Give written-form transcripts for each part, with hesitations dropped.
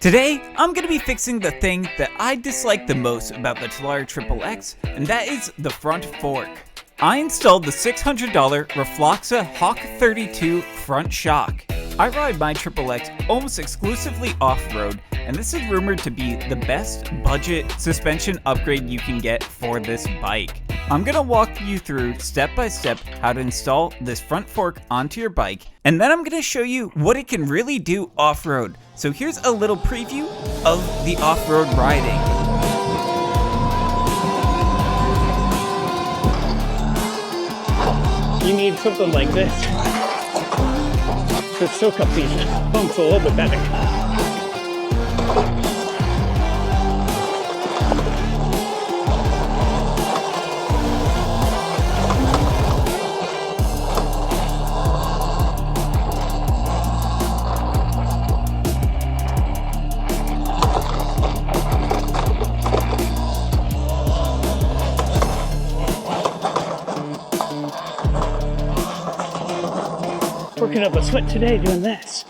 Today, I'm going to be fixing the thing that I dislike the most about the Talaria XXX, and that is the front fork. I installed the $600 Rfloxa Hawk 32 front shock. I ride my XXX almost exclusively off-road, and this is rumored to be the best budget suspension upgrade you can get for this bike. I'm going to walk you through step by step how to install this front fork onto your bike, and then I'm going to show you what it can really do off-road. So here's a little preview of the off-road riding. You need something like this to soak up these bumps a little bit better. Working up a sweat today doing this.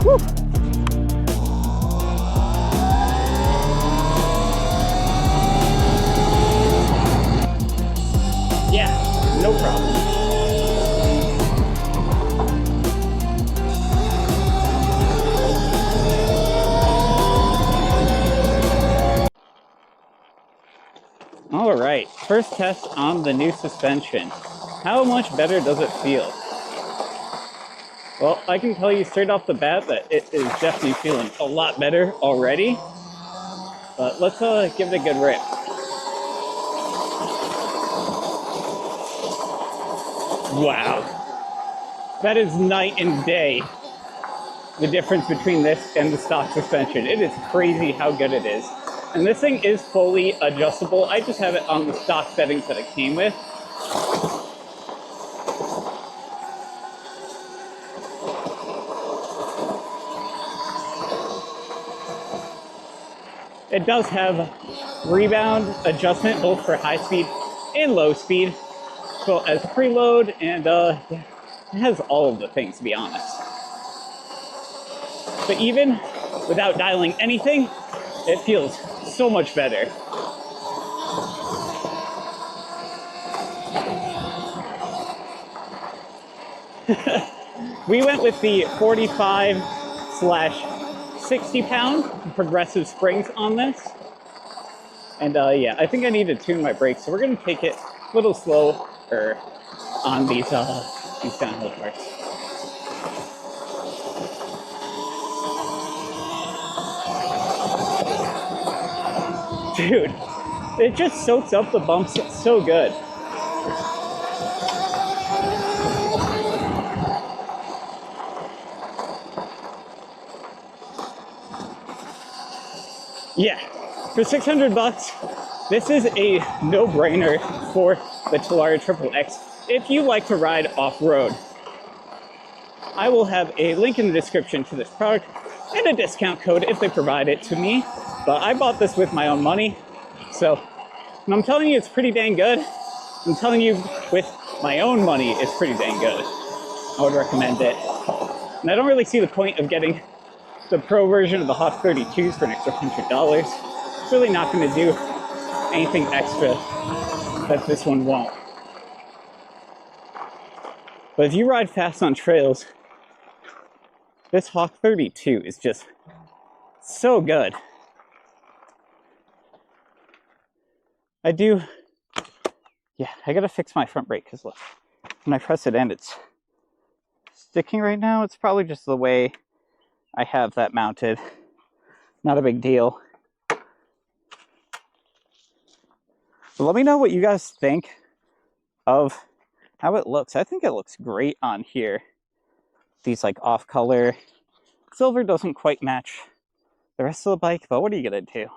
Woo. Yeah, no problem. All right, first test on the new suspension. How much better does it feel? Well, I can tell you straight off the bat that it is definitely feeling a lot better already. But let's give it a good rip. Wow. That is night and day, the difference between this and the stock suspension. It is crazy how good it is. And this thing is fully adjustable. I just have it on the stock settings that it came with. It does have rebound adjustment both for high speed and low speed, as well as preload, and yeah, it has all of the things, to be honest. But even without dialing anything, it feels so much better. We went with the 45/60 pound progressive springs on this. And yeah, I think I need to tune my brakes, so we're gonna take it a little slower on these downhill parts. Dude, it just soaks up the bumps so good. Yeah, for 600 bucks, this is a no-brainer for the Talaria XXX if you like to ride off-road. I will have a link in the description to this product and a discount code if they provide it to me. But I bought this with my own money, so and I'm telling you it's pretty dang good. I'm telling you with my own money it's pretty dang good. I would recommend it. And I don't really see the point of getting the Pro version of the Hawk 32s for an extra $100. It's really not going to do anything extra that this one won't. But if you ride fast on trails, this Hawk 32 is just so good. I gotta fix my front brake, because look, when I press it in, it's sticking right now. It's probably just the way I have that mounted. Not a big deal. But let me know what you guys think of how it looks. I think it looks great on here. These like off color. Silver doesn't quite match the rest of the bike, but what are you gonna do?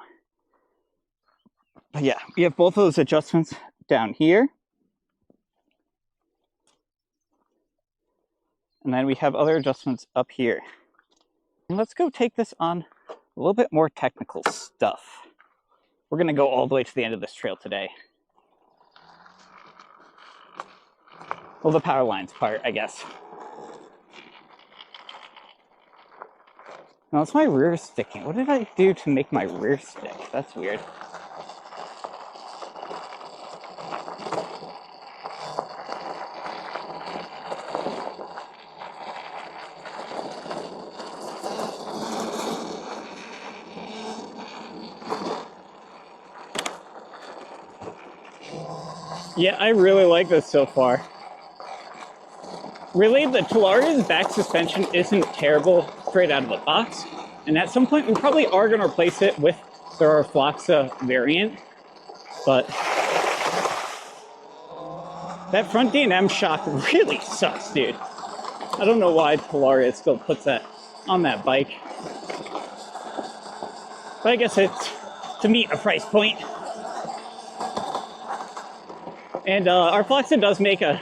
But yeah, we have both of those adjustments down here. And then we have other adjustments up here. And let's go take this on a little bit more technical stuff. We're going to go all the way to the end of this trail today. Well, the power lines part, I guess. Now, it's my rear sticking. What did I do to make my rear stick? That's weird. Yeah, I really like this so far. Really, the Talaria's back suspension isn't terrible straight out of the box. And at some point, we probably are going to replace it with the Rfloxa variant. But that front D&M shock really sucks, dude. I don't know why Talaria still puts that on that bike. But I guess it's to meet a price point. And Rfloxa does make a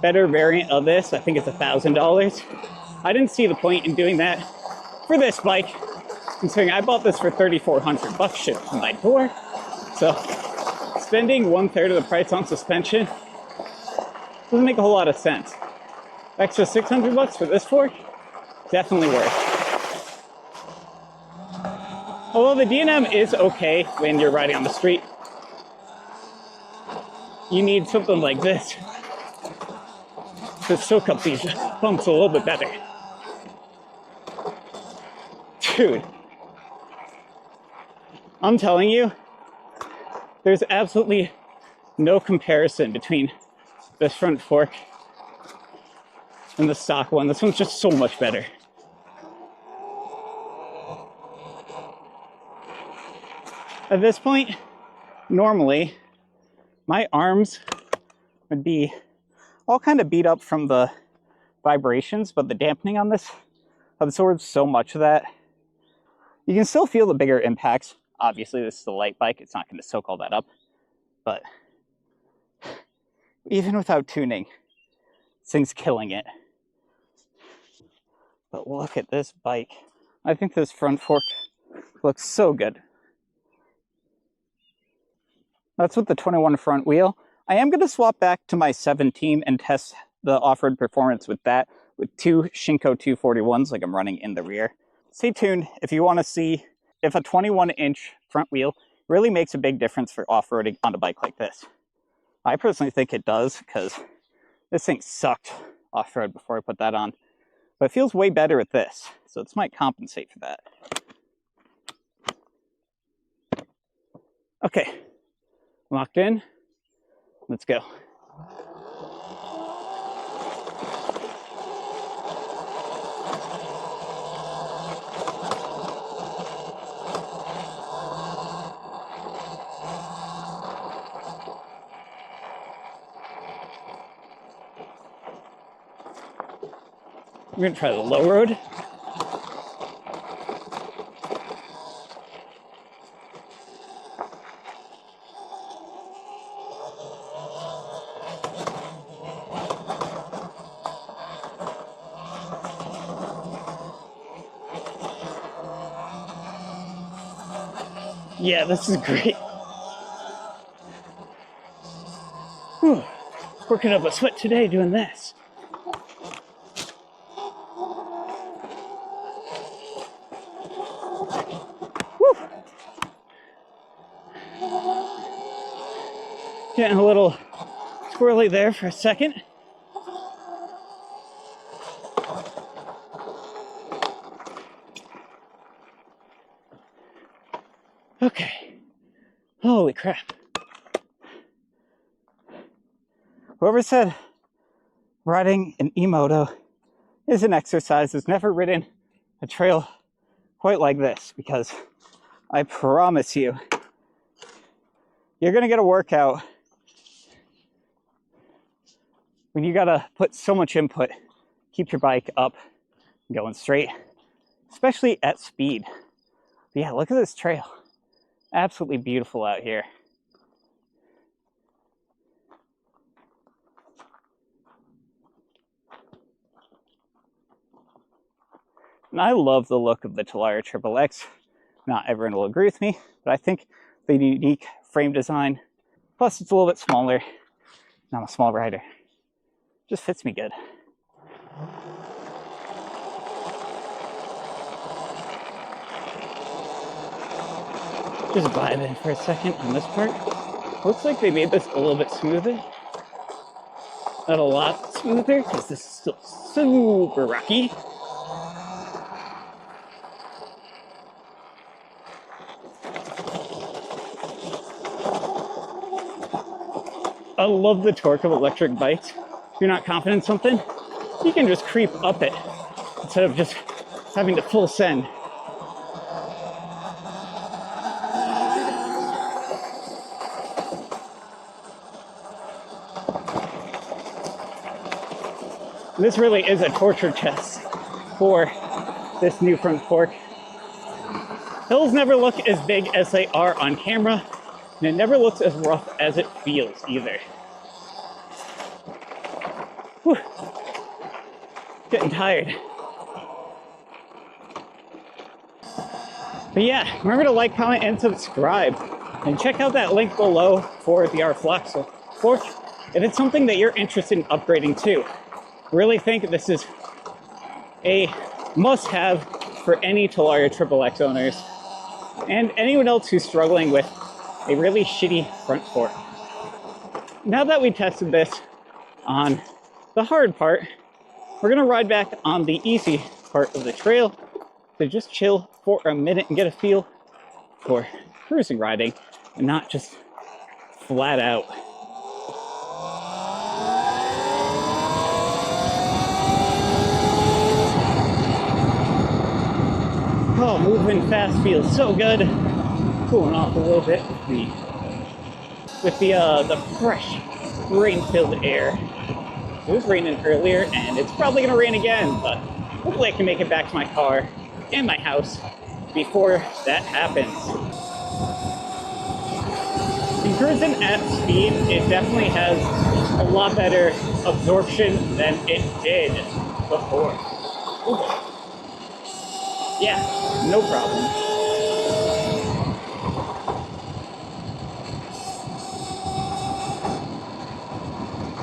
better variant of this. I think it's $1,000. I didn't see the point in doing that for this bike, considering I bought this for $3,400 shipped to my door. So spending 1/3 of the price on suspension doesn't make a whole lot of sense. Extra $600 for this fork, definitely worth. Although the D&M is okay when you're riding on the street, you need something like this to soak up these bumps a little bit better. Dude, I'm telling you, there's absolutely no comparison between this front fork and the stock one. This one's just so much better. At this point, normally, my arms would be all kind of beat up from the vibrations, but the dampening on this absorbs so much of that. You can still feel the bigger impacts. Obviously, this is a light bike. It's not going to soak all that up. But even without tuning, this thing's killing it. But look at this bike. I think this front fork looks so good. That's with the 21 front wheel. I am going to swap back to my 17 and test the off-road performance with that, with two Shinko 241s like I'm running in the rear. Stay tuned if you want to see if a 21-inch front wheel really makes a big difference for off-roading on a bike like this. I personally think it does, because this thing sucked off-road before I put that on. But it feels way better with this, so this might compensate for that. Okay, locked in. Let's go. We're gonna try the low road. Yeah, this is great. Whew. Working up a sweat today doing this. Whew. Getting a little squirrely there for a second. Okay. Holy crap. Whoever said riding an e-moto is an exercise has never ridden a trail quite like this, because I promise you, you're going to get a workout when you got to put so much input, keep your bike up and going straight, especially at speed. But yeah, look at this trail. Absolutely beautiful out here. And I love the look of the Talaria XXX. Not everyone will agree with me, but I think the unique frame design, plus it's a little bit smaller. I'm a small rider. Just fits me good. Just vibing for a second on this part. Looks like they made this a little bit smoother. Not a lot smoother, because this is still super rocky. I love the torque of electric bikes. If you're not confident in something, you can just creep up it instead of just having to full send. This really is a torture test for this new front fork. Hills never look as big as they are on camera, and it never looks as rough as it feels either. Whew. Getting tired. But yeah, remember to like, comment, and subscribe. And check out that link below for the Rfloxa fork if it's something that you're interested in upgrading to. Really think this is a must-have for any Talaria XXX owners and anyone else who's struggling with a really shitty front fork. Now that we tested this on the hard part, we're gonna ride back on the easy part of the trail to just chill for a minute and get a feel for cruising riding and not just flat out. Oh, moving fast feels so good. Cooling off a little bit with the fresh rain-filled air. It was raining earlier, and it's probably gonna rain again, but hopefully I can make it back to my car and my house before that happens. In cruising at speed, it definitely has a lot better absorption than it did before. Ooh. Yeah, no problem.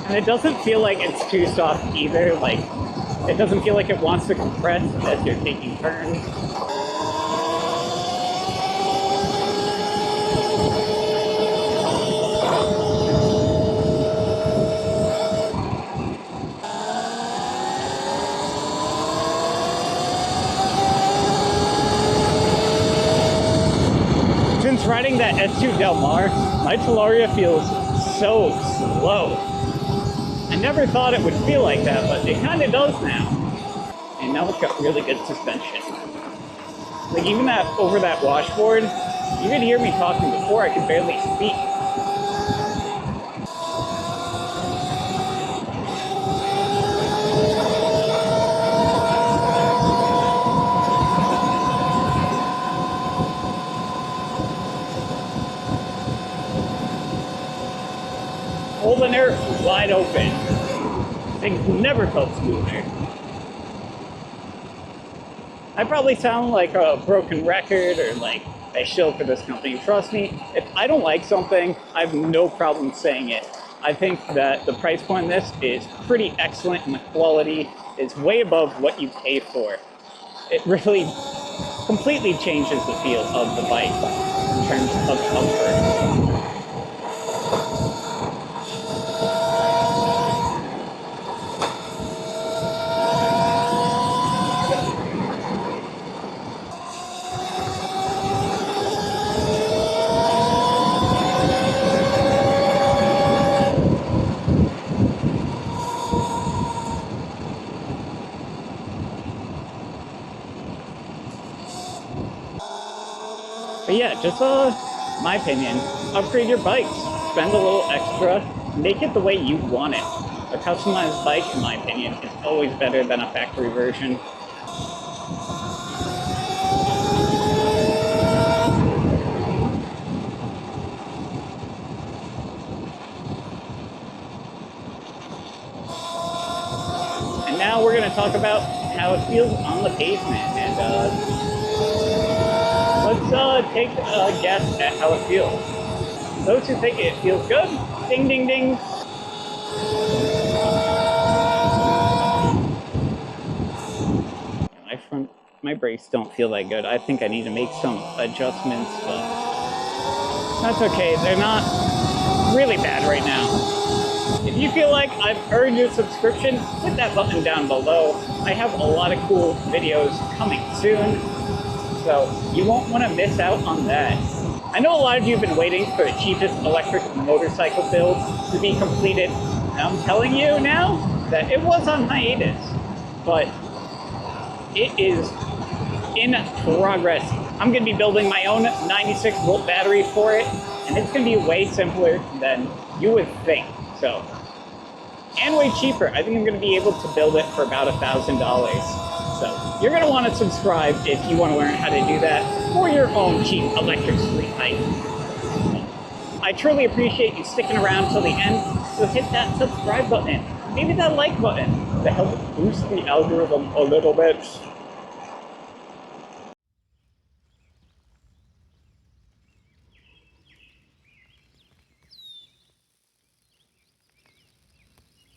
And it doesn't feel like it's too soft either. Like, it doesn't feel like it wants to compress as you're taking turns. Since riding that S2 Del Mar, my Talaria feels so slow. I never thought it would feel like that, but it kind of does now. And now it's got really good suspension. Like even over that washboard, you could hear me talking before I could barely speak. Holding her wide open. Things never felt smoother. I probably sound like a broken record or like I shill for this company. Trust me, if I don't like something, I have no problem saying it. I think that the price point on this is pretty excellent and the quality is way above what you pay for. It really completely changes the feel of the bike in terms of comfort. But yeah, just my opinion, upgrade your bikes. Spend a little extra, make it the way you want it. A customized bike, in my opinion, is always better than a factory version. And now we're going to talk about how it feels on the pavement. And let's take a guess at how it feels. Those who think it feels good, ding, ding, ding. My brakes don't feel that good. I think I need to make some adjustments, but that's okay. They're not really bad right now. If you feel like I've earned your subscription, hit that button down below. I have a lot of cool videos coming soon, so you won't want to miss out on that. I know a lot of you have been waiting for the cheapest electric motorcycle build to be completed, and I'm telling you now that it was on hiatus, but it is in progress. I'm going to be building my own 96-volt battery for it, and it's going to be way simpler than you would think. So, and way cheaper. I think I'm going to be able to build it for about $1,000. So you're going to want to subscribe if you want to learn how to do that for your own cheap electric street bike. I truly appreciate you sticking around till the end, so hit that subscribe button, maybe that like button to help boost the algorithm a little bit.